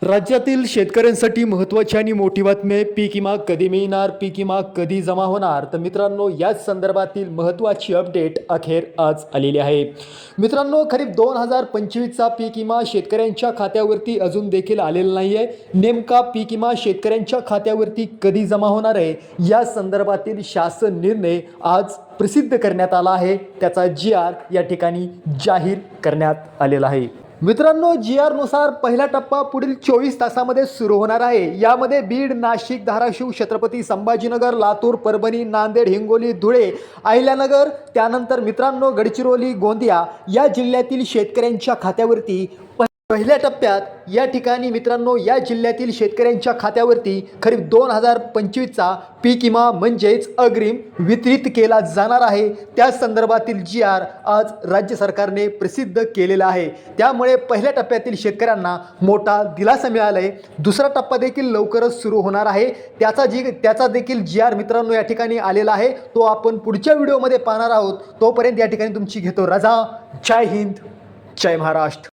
राज्यातील शेतकऱ्यांसाठी महत्त्वाची आणि मोठी बातमी आहे. पीक विमा कधी मिळणार, पीक विमा कधी जमा होणार. तर मित्रांनो, याच संदर्भातील महत्त्वाची अपडेट अखेर आज आलेली आहे. मित्रांनो, खरीप 2025चा पीक विमा शेतकऱ्यांच्या खात्यावरती अजून देखील आलेला नाही आहे. नेमका पीक विमा शेतकऱ्यांच्या खात्यावरती कधी जमा होणार आहे, या संदर्भातील शासन निर्णय आज प्रसिद्ध करण्यात आला आहे. त्याचा GR या ठिकाणी जाहीर करण्यात आलेला आहे. मित्रांनो, GR नुसार पहिला टप्पा पुढील 24 तासामध्ये सुरू होणार आहे. यामध्ये बीड, नाशिक, धाराशिव, छत्रपती संभाजीनगर, लातूर, परभणी, नांदेड, हिंगोली, धुळे, अहिल्यानगर, त्यानंतर मित्रांनो गडचिरोली, गोंदिया या जिल्ह्यातील शेतकऱ्यांच्या खात्यावरती पहिल्या टप्प्यात या ठिकाणी मित्रांनो या जिल्ह्यातील शेतकऱ्यांच्या खात्यावरती खरीप 2025चा पीक विमा म्हणजेच अग्रिम वितरित केला जाणार आहे. त्या संदर्भातील GR आज राज्य सरकारने प्रसिद्ध केलेला आहे. त्यामुळे पहिल्या टप्प्यातील शेतकऱ्यांना मोठा दिलासा मिळाला आहे. दुसरा टप्पा देखील लवकरच सुरू होणार आहे. त्याचा देखील GR मित्रांनो या ठिकाणी आलेला आहे. तो आपण पुढच्या व्हिडिओमध्ये पाहणार आहोत. तोपर्यंत या ठिकाणी तुमची घेतो रजा. जय हिंद, जय महाराष्ट्र.